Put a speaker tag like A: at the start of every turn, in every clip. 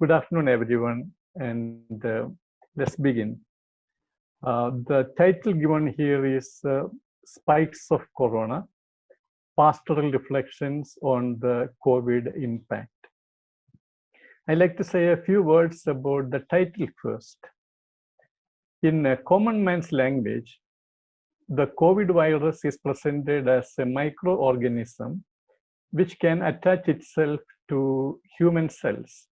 A: Good afternoon, everyone, and let's begin. The title given here is Spikes of Corona, Pastoral Reflections on the COVID Impact. I'd like to say a few words about the title first. In a common man's language, the COVID virus is presented as a microorganism which can attach itself to human cells.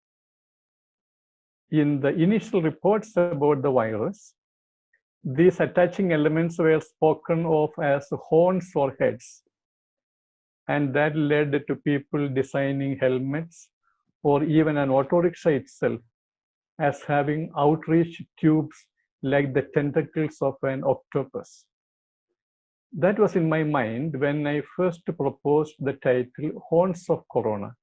A: In the initial reports about the virus, these attaching elements were spoken of as horns or heads, and that led to people designing helmets or even an auto rickshaw itself as having outreach tubes like the tentacles of an octopus. That was in my mind when I first proposed the title Horns of Corona.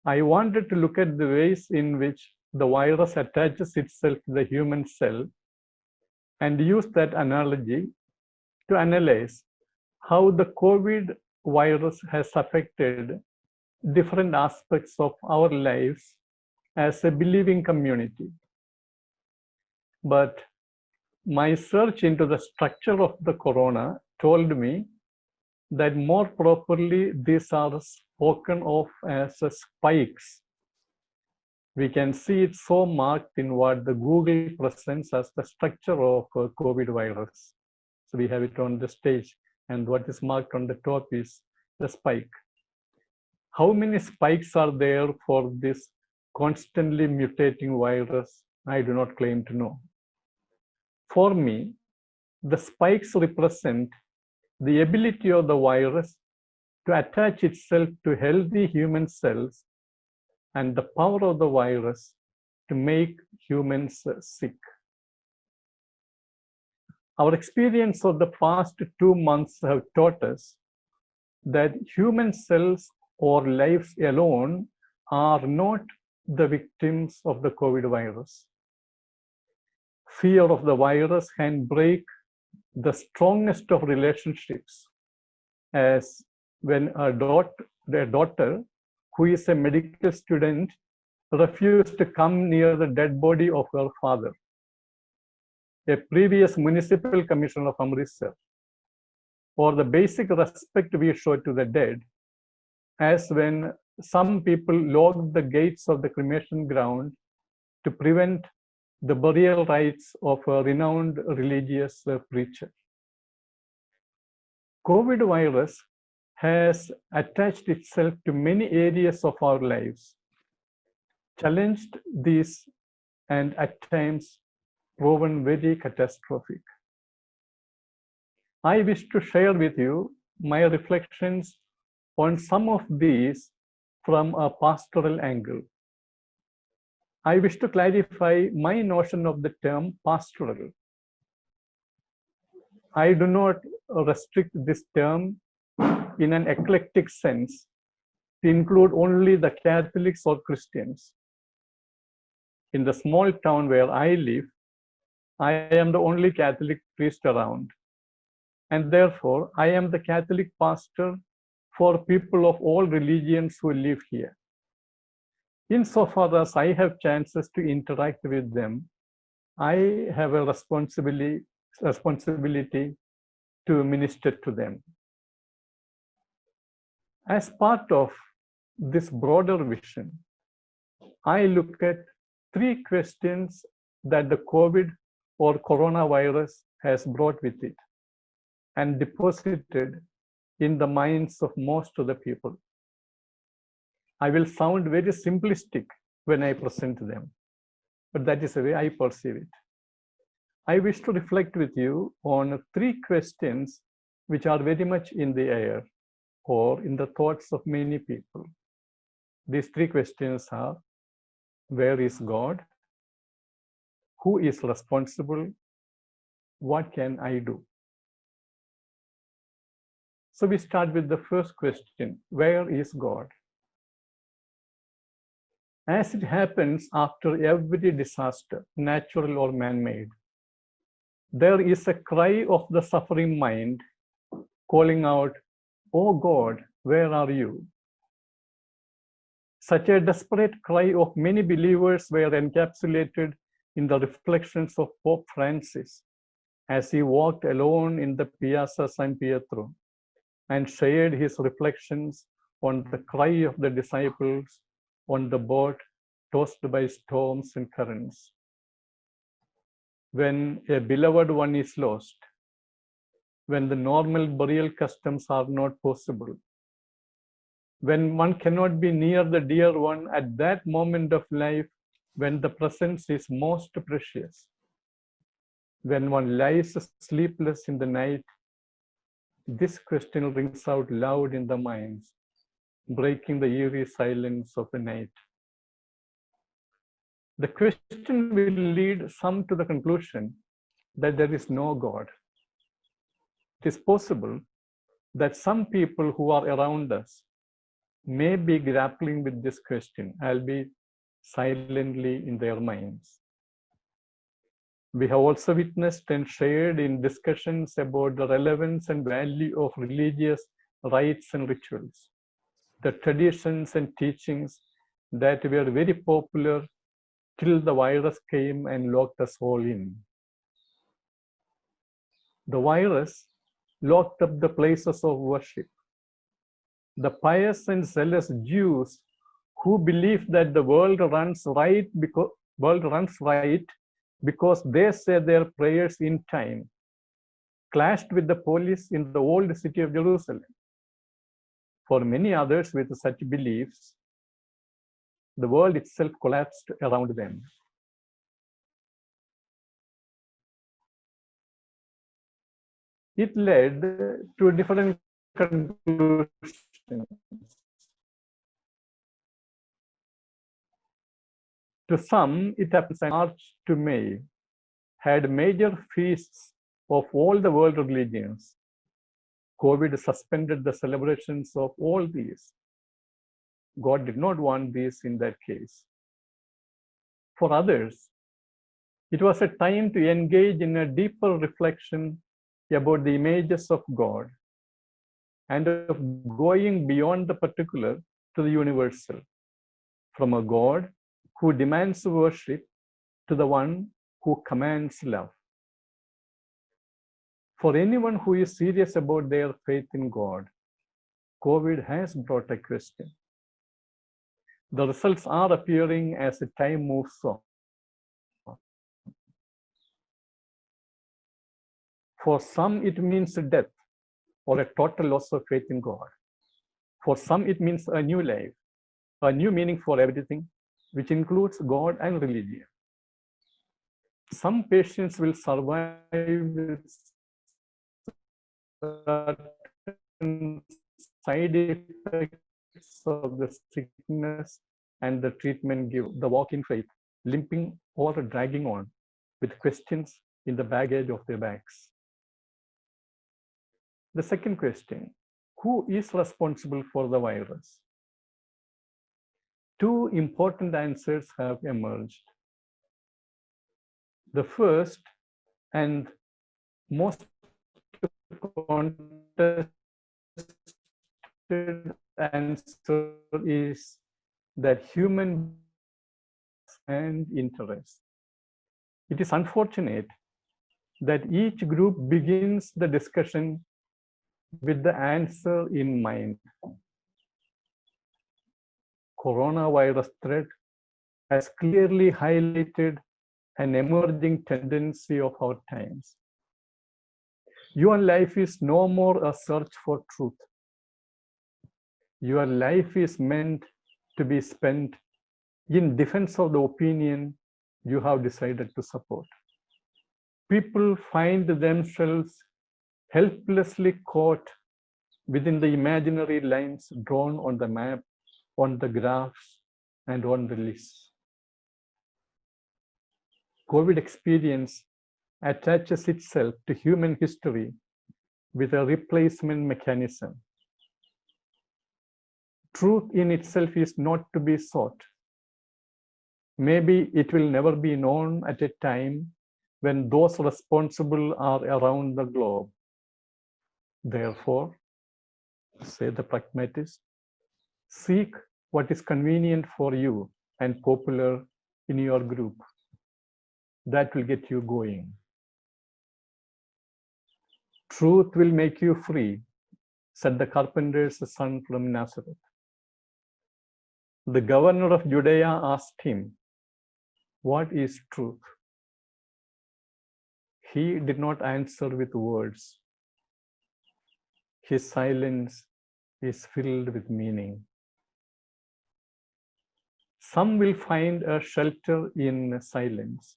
A: I wanted to look at the ways in which the virus attaches itself to the human cell and use that analogy to analyze how the COVID virus has affected different aspects of our lives as a believing community. But my search into the structure of the corona told me that more properly these are spoken of as spikes. We can see it so marked in what the Google presents as the structure of COVID virus. So we have it on the stage, and what is marked on the top is the spike. How many spikes are there for this constantly mutating virus? I do not claim to know. For me, the spikes represent the ability of the virus to attach itself to healthy human cells and the power of the virus to make humans sick. Our experience of the past 2 months have taught us that human cells or lives alone are not the victims of the COVID virus. Fear of the virus can break the strongest of relationships, as when a daughter who is a medical student refused to come near the dead body of her father, a previous municipal commissioner of Amritsar, or the basic respect we show to the dead, as when some people locked the gates of the cremation ground to prevent the burial rites of a renowned religious preacher. COVID virus has attached itself to many areas of our lives, challenged these, and at times proven very catastrophic. I wish to share with you my reflections on some of these from a pastoral angle. I wish to clarify my notion of the term pastoral. I do not restrict this term in an eclectic sense to include only the Catholics or Christians. In the small town where I live, I am the only Catholic priest around, and therefore I am the Catholic pastor for people of all religions who live here. Insofar as I have chances to interact with them, I have a responsibility to minister to them. As part of this broader vision, I look at 3 questions that the COVID or coronavirus has brought with it and deposited in the minds of most of the people. I will sound very simplistic when I present them, but that is the way I perceive it. I wish to reflect with you on 3 questions which are very much in the air or in the thoughts of many people. These 3 questions are: where is God? Who is responsible? What can I do? So we start with the first question: where is God? As it happens after every disaster, natural or man-made, there is a cry of the suffering mind calling out, "Oh God, where are you?" Such a desperate cry of many believers were encapsulated in the reflections of Pope Francis as he walked alone in the Piazza San Pietro and shared his reflections on the cry of the disciples on the boat tossed by storms and currents. When a beloved one is lost, when the normal burial customs are not possible, when one cannot be near the dear one at that moment of life when the presence is most precious, when one lies sleepless in the night, this question rings out loud in the minds, breaking the eerie silence of the night. The question will lead some to the conclusion that there is no God. It is possible that some people who are around us may be grappling with this question, albeit silently in their minds. We have also witnessed and shared in discussions about the relevance and value of religious rites and rituals, the traditions and teachings that were very popular till the virus came and locked us all in. The virus locked up the places of worship. The pious and zealous Jews who believe that the world runs right because they say their prayers in time, clashed with the police in the old city of Jerusalem. For many others with such beliefs, the world itself collapsed around them. It led to different conclusions. To some, it happens in March to May, had major feasts of all the world religions. COVID suspended the celebrations of all these. God did not want this in that case. For others, it was a time to engage in a deeper reflection about the images of God and of going beyond the particular to the universal, from a God who demands worship to the one who commands love. For anyone who is serious about their faith in God, COVID has brought a question. The results are appearing as the time moves on. For some, it means death or a total loss of faith in God. For some, it means a new life, a new meaning for everything, which includes God and religion. Some patients will survive with certain side effects of the sickness and the treatment give the walk-in faith, limping or dragging on with questions in the baggage of their bags. The second question, who is responsible for the virus? Two important answers have emerged. The first and most contested answer is that human and interest. It is unfortunate that each group begins the discussion with the answer in mind. Coronavirus threat has clearly highlighted an emerging tendency of our times. Your life is no more a search for truth. Your life is meant to be spent in defense of the opinion you have decided to support. People find themselves helplessly caught within the imaginary lines drawn on the map, on the graphs, and on the lists. COVID experience attaches itself to human history with a replacement mechanism. Truth in itself is not to be sought. Maybe it will never be known at a time when those responsible are around the globe. Therefore, say the pragmatist, seek what is convenient for you and popular in your group. That will get you going. Truth will make you free, said the carpenter's son from Nazareth. The governor of Judea asked him, "What is truth?" He did not answer with words. His silence is filled with meaning. Some will find a shelter in silence.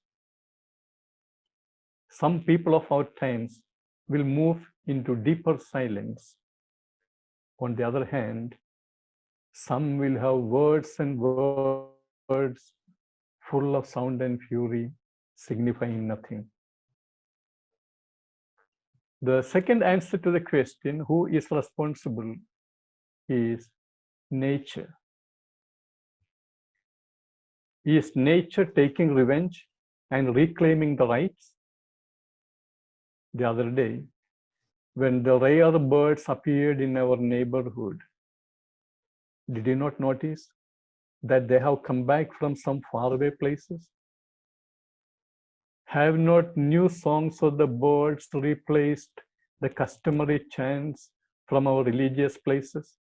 A: Some people of our times will move into deeper silence. On the other hand, some will have words and words full of sound and fury, signifying nothing. The second answer to the question, who is responsible, is nature. Is nature taking revenge and reclaiming the rights? The other day, when the rare birds appeared in our neighborhood, did you not notice that they have come back from some faraway places? Have not new songs of the birds replaced the customary chants from our religious places?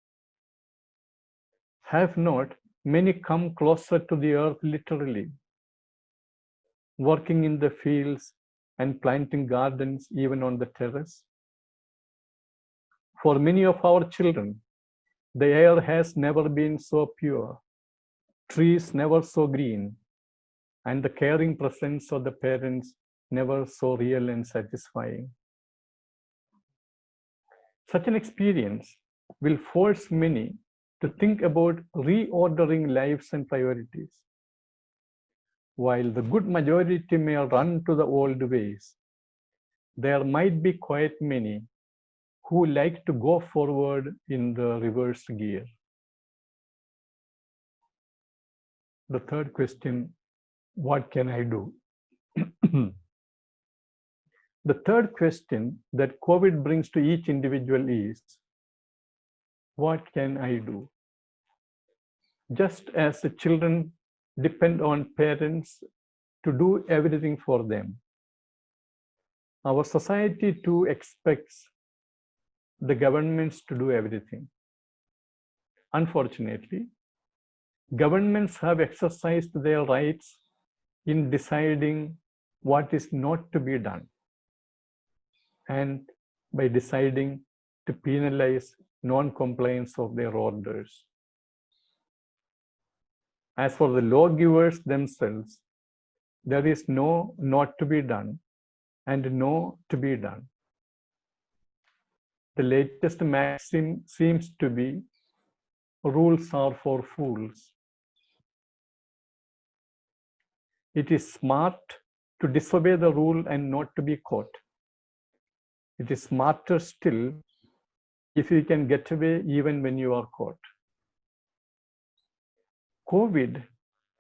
A: Have not many come closer to the earth literally, working in the fields and planting gardens even on the terrace? For many of our children, the air has never been so pure, trees never so green, and the caring presence of the parents never so real and satisfying. Such an experience will force many to think about reordering lives and priorities. While the good majority may run to the old ways, there might be quite many who like to go forward in the reverse gear. The third question, what can I do? The third question that COVID brings to each individual is, what can I do? Just as the children depend on parents to do everything for them, our society too expects the governments to do everything. Unfortunately, governments have exercised their rights in deciding what is not to be done, and by deciding to penalize non-compliance of their orders. As for the lawgivers themselves, there is no not to be done and no to be done. The latest maxim seems to be, rules are for fools. It is smart to disobey the rule and not to be caught. It is smarter still if you can get away even when you are caught. COVID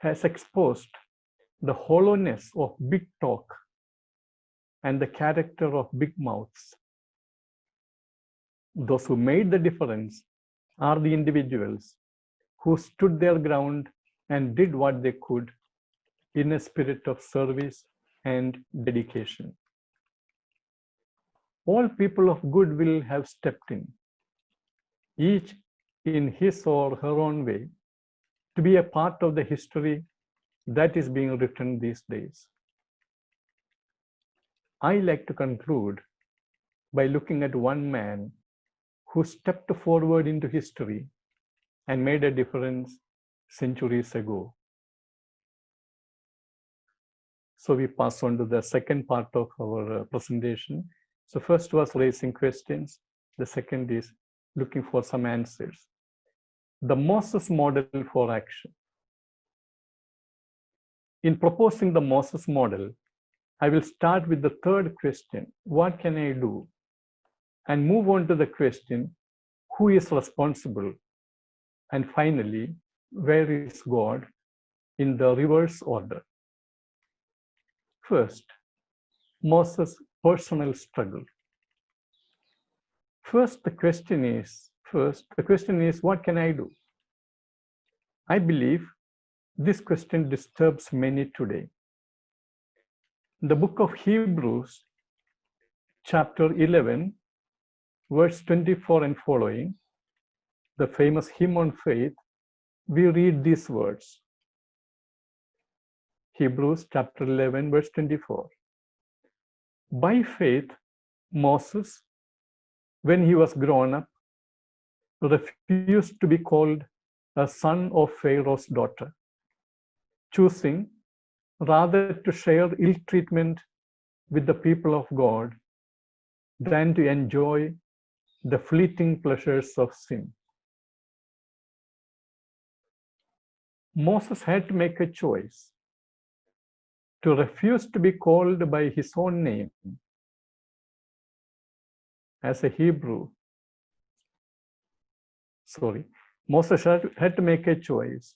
A: has exposed the hollowness of big talk and the character of big mouths. Those who made the difference are the individuals who stood their ground and did what they could in a spirit of service and dedication. All people of goodwill have stepped in, each in his or her own way, to be a part of the history that is being written these days. I like to conclude by looking at one man who stepped forward into history and made a difference centuries ago. So we pass on to the second part of our presentation. So first was raising questions. The second is looking for some answers. The Moses model for action. In proposing the Moses model, I will start with the third question, what can I do? And move on to the question, who is responsible? And finally, where is God, in the reverse order. First, Moses' personal struggle. First, the question is, what can I do? I believe this question disturbs many today. The book of Hebrews, chapter 11, verse 24 and following, the famous hymn on faith, we read these words. Hebrews chapter 11, verse 24. By faith, Moses, when he was grown up, refused to be called a son of Pharaoh's daughter, choosing rather to share ill treatment with the people of God than to enjoy the fleeting pleasures of sin. Moses had to make a choice to refuse to be called by his own name as a Hebrew. Moses had to make a choice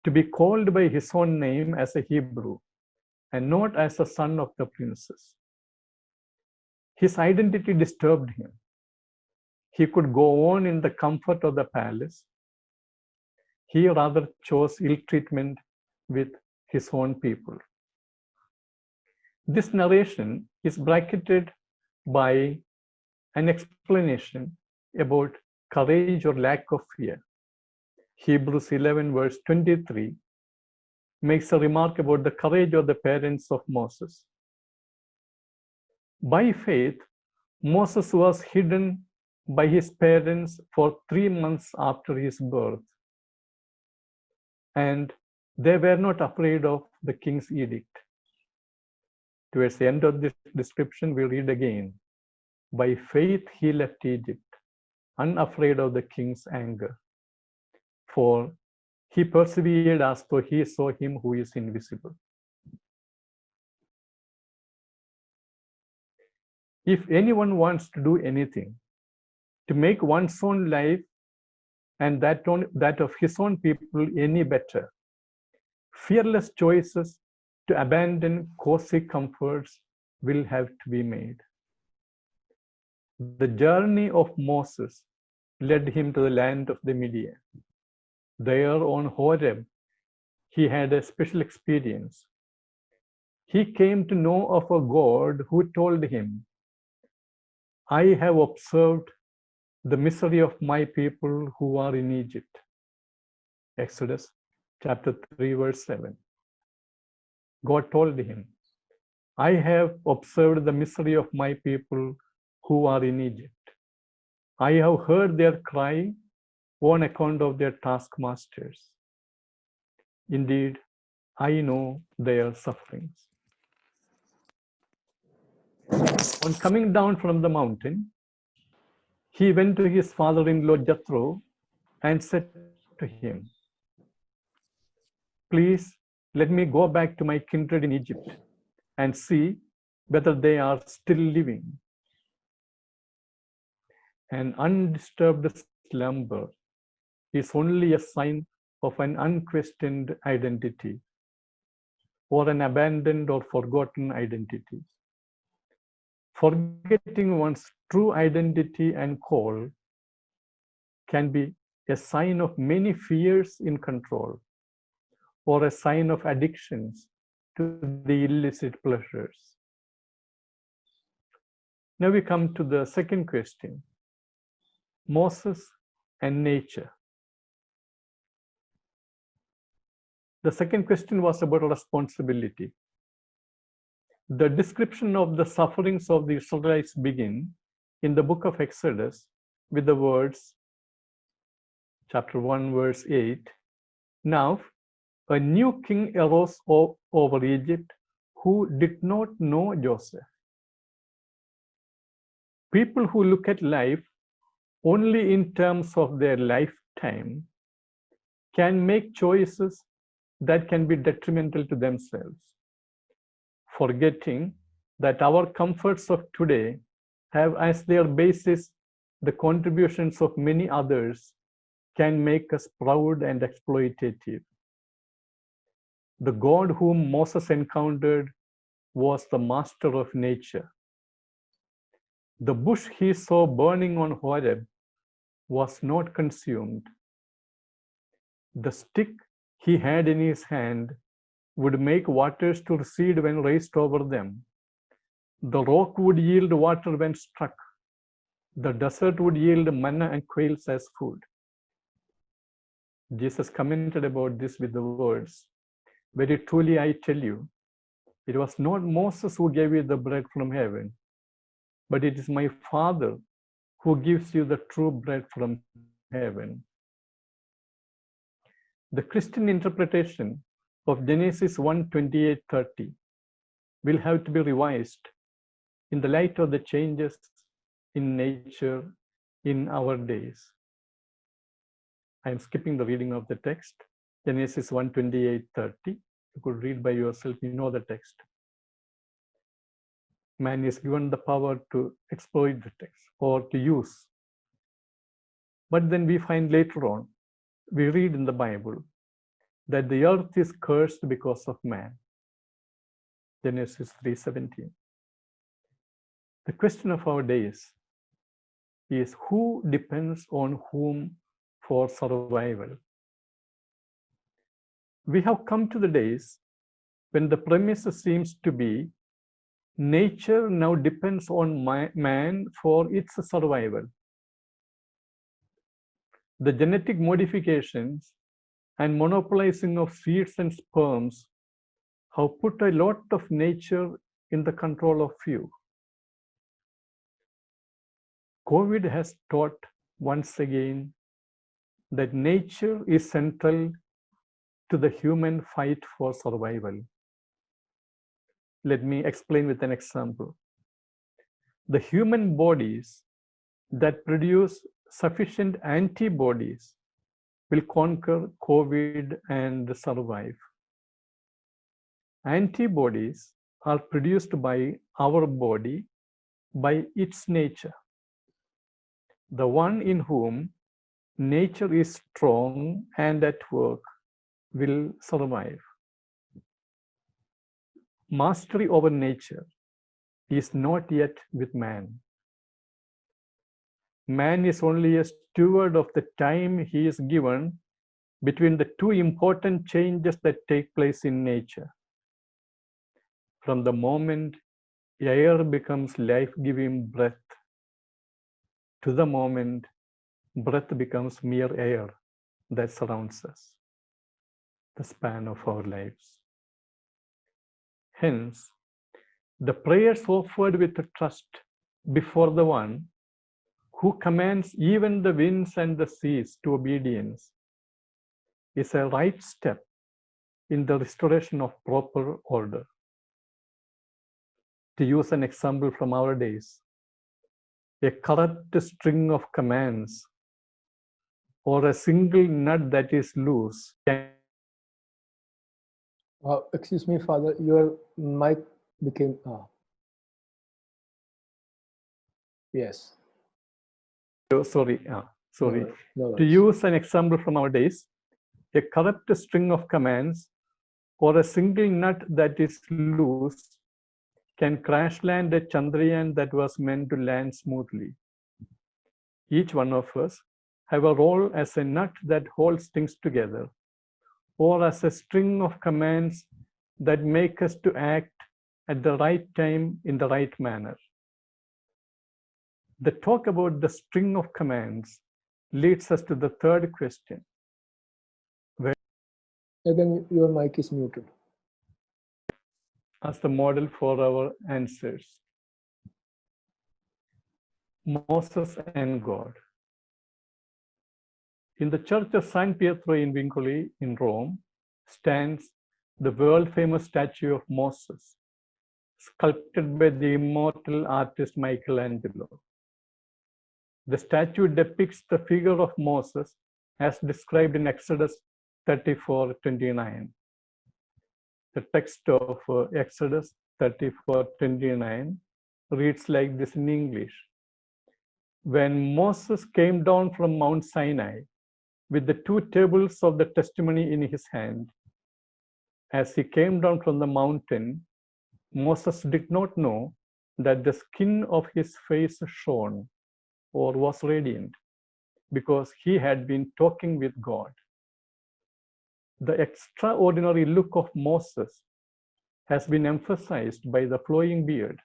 A: to be called by his own name as a Hebrew and not as a son of the princess. His identity disturbed him. He could go on in the comfort of the palace. He rather chose ill treatment with his own people. This narration is bracketed by an explanation about courage or lack of fear. Hebrews 11, verse 23 makes a remark about the courage of the parents of Moses. By faith, Moses was hidden by his parents for 3 months after his birth, and they were not afraid of the king's edict. Towards the end of this description, we read again, by faith he left Egypt, unafraid of the king's anger. For he persevered as though he saw him who is invisible. If anyone wants to do anything to make one's own life and that of his own people any better, fearless choices to abandon cozy comforts will have to be made. The journey of Moses led him to the land of the Midian. There on Horeb, he had a special experience. He came to know of a God who told him, I have observed the misery of my people who are in Egypt. Exodus chapter 3, verse 7. God told him, I have observed the misery of my people who are in Egypt. I have heard their cry on account of their taskmasters. Indeed, I know their sufferings. On coming down from the mountain, he went to his father-in-law Jethro and said to him, please let me go back to my kindred in Egypt and see whether they are still living. An undisturbed slumber is only a sign of an unquestioned identity or an abandoned or forgotten identity. Forgetting one's true identity and call can be a sign of many fears in control or a sign of addictions to the illicit pleasures. Now we come to the second question, Moses and nature. The second question was about responsibility. The description of the sufferings of the Israelites begin in the book of Exodus with the words, chapter 1, verse 8, now a new king arose over Egypt who did not know Joseph. People who look at life only in terms of their lifetime can make choices that can be detrimental to themselves, forgetting that our comforts of today have as their basis the contributions of many others can make us proud and exploitative. The God whom Moses encountered was the master of nature. The bush he saw burning on Horeb was not consumed. The stick he had in his hand would make waters to recede when raised over them. The rock would yield water when struck. The desert would yield manna and quails as food. Jesus commented about this with the words, "Very truly I tell you, it was not Moses who gave you the bread from heaven, but it is my Father who gives you the true bread from heaven." The Christian interpretation of Genesis 1:28-30 will have to be revised in the light of the changes in nature in our days. I am skipping the reading of the text. Genesis 1:28-30. You could read by yourself, you know the text. Man is given the power to exploit the text or to use. But then we find later on, we read in the Bible that the earth is cursed because of man. Genesis 3:17. The question of our days is, who depends on whom for survival? We have come to the days when the premise seems to be nature now depends on man for its survival. The genetic modifications and monopolizing of seeds and sperms have put a lot of nature in the control of few. COVID has taught once again that nature is central to the human fight for survival. Let me explain with an example. The human bodies that produce sufficient antibodies will conquer COVID and survive. Antibodies are produced by our body by its nature. The one in whom nature is strong and at work will survive. Mastery over nature is not yet with man. Man is only a steward of the time he is given between the two important changes that take place in nature. From the moment air becomes life-giving breath to the moment breath becomes mere air that surrounds us, the span of our lives. Hence, the prayers offered with trust before the one who commands even the winds and the seas to obedience is a right step in the restoration of proper order. To use an example from our days, a corrupt string of commands or a single nut that is loose can...
B: Excuse me, Father, your mic became... Yes.
A: Sorry.
B: No
A: To use an example from our days, a corrupt string of commands or a single nut that is loose can crash land a Chandrayaan that was meant to land smoothly. Each one of us have a role as a nut that holds things together, or as a string of commands that make us to act at the right time in the right manner. The talk about the string of commands leads us to the third question.
B: Again, your mic is muted.
A: As the model for our answers. Moses and God. In the church of San Pietro in Vincoli in Rome stands the world-famous statue of Moses, sculpted by the immortal artist Michelangelo. The statue depicts the figure of Moses as described in Exodus 34:29. The text of Exodus 34:29 reads like this in English. When Moses came down from Mount Sinai with the two tables of the testimony in his hand, as he came down from the mountain, Moses did not know that the skin of his face shone or was radiant, because he had been talking with God. The extraordinary look of Moses has been emphasized by the flowing beard.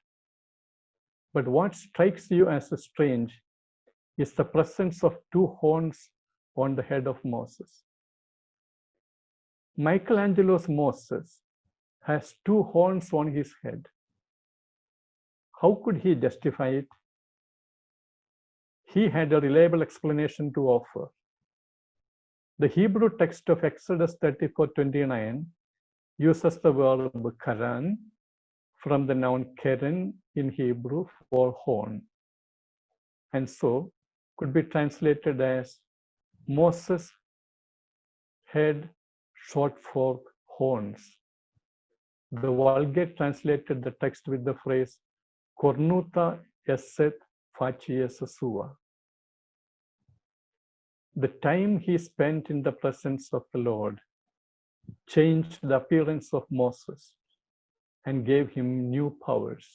A: But what strikes you as strange is the presence of two horns on the head of Moses. Michelangelo's Moses has two horns on his head. How could he justify it? He had a reliable explanation to offer. The Hebrew text of Exodus 34:29 uses the verb karan from the noun keren in Hebrew for horn, and so could be translated as Moses had short fork horns. The Vulgate translated the text with the phrase kornuta esset facies sua. The time he spent in the presence of the Lord changed the appearance of Moses and gave him new powers.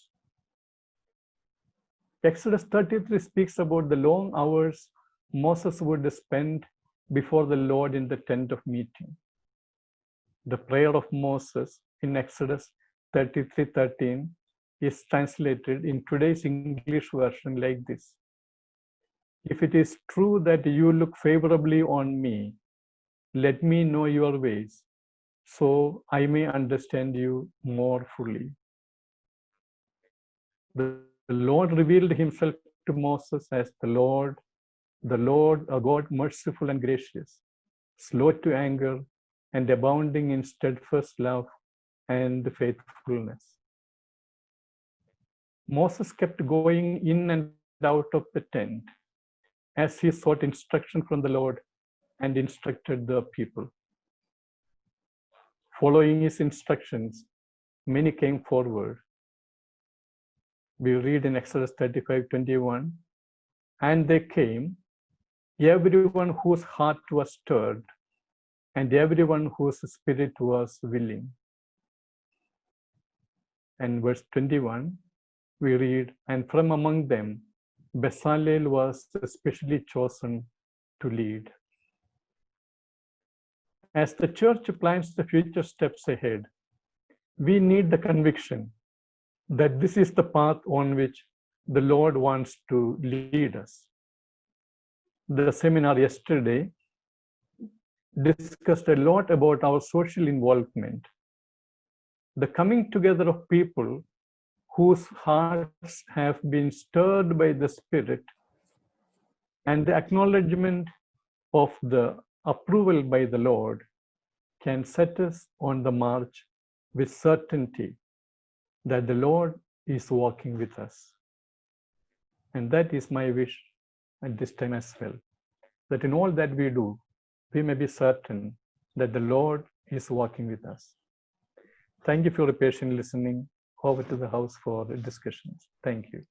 A: Exodus 33 speaks about the long hours Moses would spend before the Lord in the tent of meeting. The prayer of Moses in Exodus 33:13 is translated in today's English version like this: If it is true that you look favorably on me, let me know your ways, so I may understand you more fully. The Lord revealed himself to Moses as the Lord, a God merciful and gracious, slow to anger, and abounding in steadfast love and faithfulness. Moses kept going in and out of the tent as he sought instruction from the Lord and instructed the people. Following his instructions, many came forward. We read in Exodus 35:21, and they came, everyone whose heart was stirred, and everyone whose spirit was willing. And verse 21, we read, and from among them, Bezalel was especially chosen to lead. As the church plans the future steps ahead, we need the conviction that this is the path on which the Lord wants to lead us. The seminar yesterday discussed a lot about our social involvement, the coming together of people whose hearts have been stirred by the Spirit, and the acknowledgement of the approval by the Lord can set us on the march with certainty that the Lord is walking with us. And that is my wish at this time as well, that in all that we do, we may be certain that the Lord is walking with us. Thank you for your patient listening. Over to the house for discussions. Thank you.